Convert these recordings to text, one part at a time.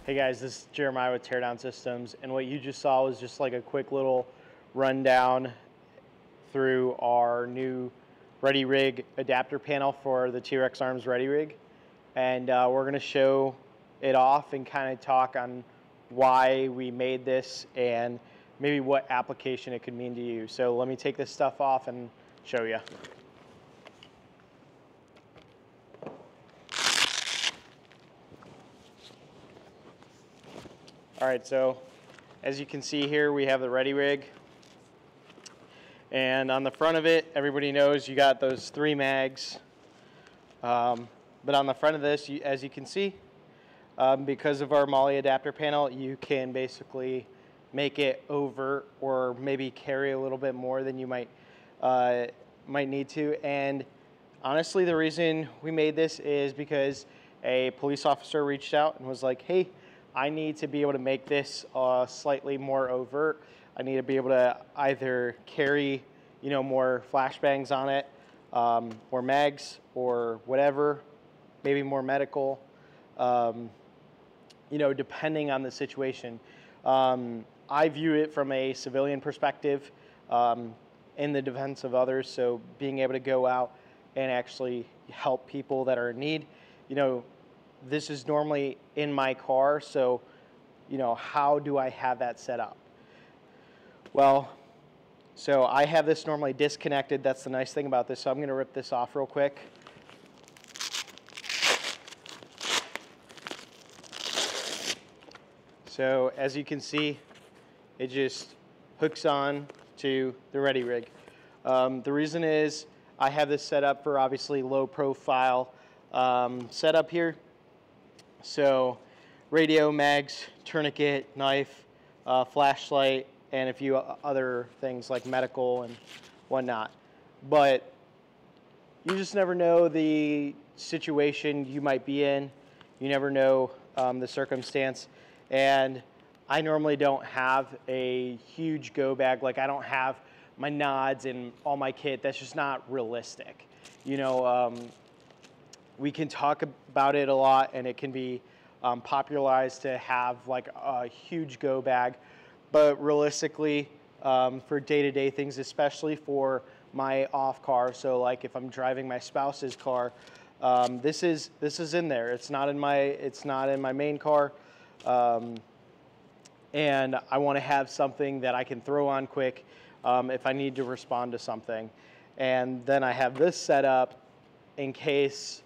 Hey guys, this is Jeremiah with Teardown Systems, and what you just saw was just like a quick little rundown through our new Ready Rig adapter panel for the Trex Arms Ready Rig. And we're going to show it off and kind of talk on why we made this and maybe what application it could mean to you. So let me take this stuff off and show you. All right, so as you can see here, we have the Ready Rig. And on the front of it, everybody knows you got those 3 mags. But on the front of this, as you can see, because of our Molle adapter panel, you can basically make it over or maybe carry a little bit more than you might need to. And honestly, the reason we made this is because a police officer reached out and was like, hey, I need to be able to make this slightly more overt. I need to be able to either carry, more flashbangs on it, or mags, or whatever, maybe more medical, depending on the situation. I view it from a civilian perspective, in the defense of others. So being able to go out and actually help people that are in need, this is normally in my car, so, how do I have that set up? Well, so I have this normally disconnected. That's the nice thing about this. So I'm going to rip this off real quick. So as you can see, it just hooks on to the Ready Rig. The reason is I have this set up for obviously low profile setup here. So radio, mags, tourniquet, knife, flashlight, and a few other things like medical and whatnot. But you just never know the situation you might be in. You never know the circumstance. And I normally don't have a huge go bag. Like, I don't have my nods and all my kit. That's just not realistic. We can talk about it a lot, and it can be popularized to have like a huge go bag. But realistically, for day-to-day things, especially for my off car, so like if I'm driving my spouse's car, this is in there. It's not in my main car, and I want to have something that I can throw on quick if I need to respond to something. And then I have this set up in case,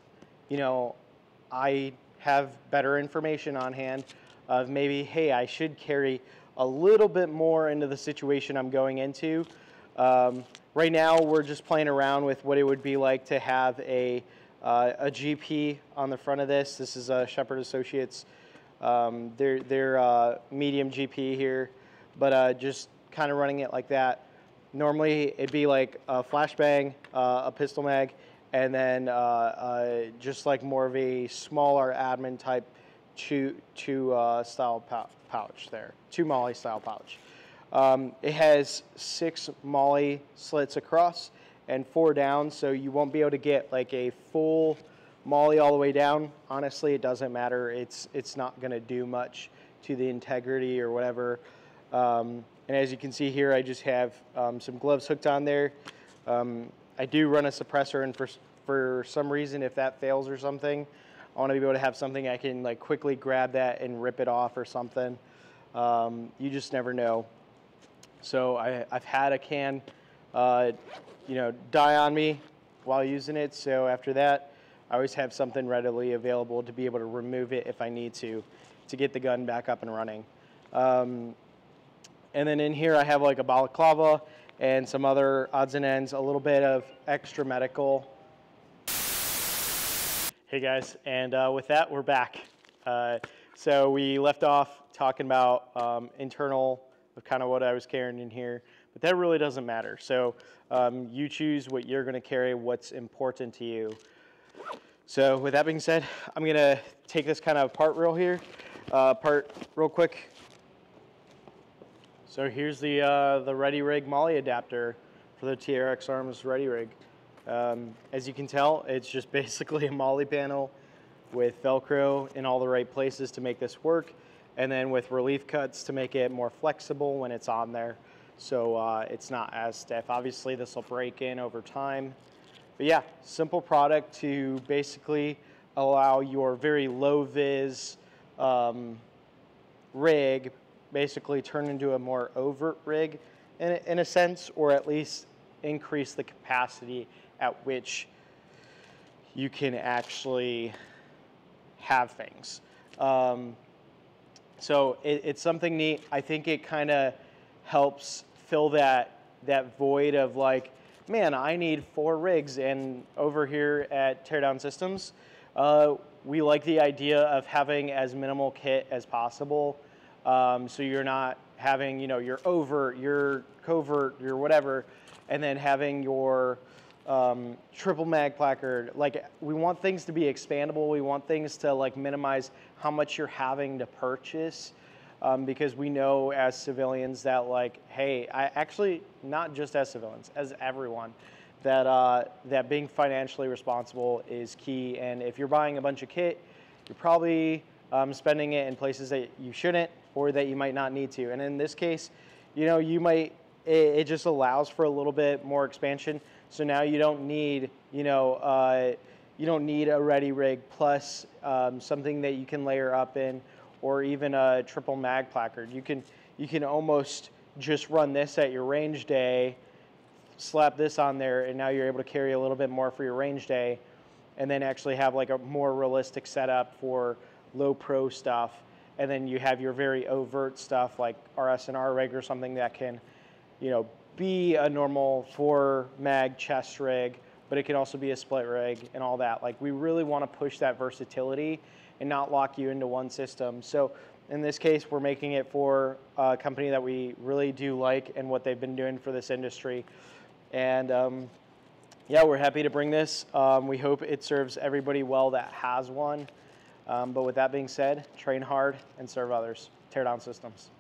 I have better information on hand of maybe, hey, I should carry a little bit more into the situation I'm going into. Right now, we're just playing around with what it would be like to have a GP on the front of this. This is a Shepherd Associates. They're medium GP here, but just kind of running it like that. Normally, it'd be like a flashbang, a pistol mag, and then just like more of a smaller admin type two style pouch there, 2 Molle style pouch. It has 6 Molle slits across and 4 down, so you won't be able to get like a full Molle all the way down. Honestly, it doesn't matter. It's not going to do much to the integrity or whatever. And as you can see here, I just have some gloves hooked on there. I do run a suppressor, and for some reason, if that fails or something, I want to be able to have something I can like quickly grab that and rip it off or something. You just never know. So I've had a can, die on me while using it. So after that, I always have something readily available to be able to remove it if I need to get the gun back up and running. And then in here, I have like a balaclava and some other odds and ends, a little bit of extra medical. Hey guys, and with that, we're back. So we left off talking about internal of kind of what I was carrying in here, but that really doesn't matter. So you choose what you're gonna carry, what's important to you. So with that being said, I'm gonna take this kind of apart real quick. So here's the Ready Rig Molle adapter for the Trex Arms Ready Rig. As you can tell, it's just basically a Molle panel with Velcro in all the right places to make this work, and then with relief cuts to make it more flexible when it's on there, so it's not as stiff. Obviously, this will break in over time. But yeah, simple product to basically allow your very low vis rig basically turn into a more overt rig in a sense, or at least increase the capacity at which you can actually have things. So it's something neat. I think it kind of helps fill that void of like, man, I need 4 rigs, and over here at Teardown Systems, we like the idea of having as minimal kit as possible, so you're not having, you know, your overt, your covert, your whatever, and then having your triple mag placard. Like, we want things to be expandable. We want things to like minimize how much you're having to purchase, because we know as civilians that like, hey, I actually, not just as civilians, as everyone, that that being financially responsible is key. And if you're buying a bunch of kit, you're probably spending it in places that you shouldn't, or that you might not need to. And in this case, you know, you might, it just allows for a little bit more expansion. So now you don't need, you know, you don't need a ready rig plus something that you can layer up in, or even a triple mag placard. You can almost just run this at your range day, slap this on there, and now you're able to carry a little bit more for your range day, and then actually have like a more realistic setup for low pro stuff. And then you have your very overt stuff like RS&R rig or something that can, you know, be a normal 4 mag chest rig, but it can also be a split rig and all that. Like, we really want to push that versatility and not lock you into one system. So in this case, we're making it for a company that we really do like and what they've been doing for this industry. And yeah, we're happy to bring this. We hope it serves everybody well that has one. But with that being said, train hard and serve others. Teardown Systems.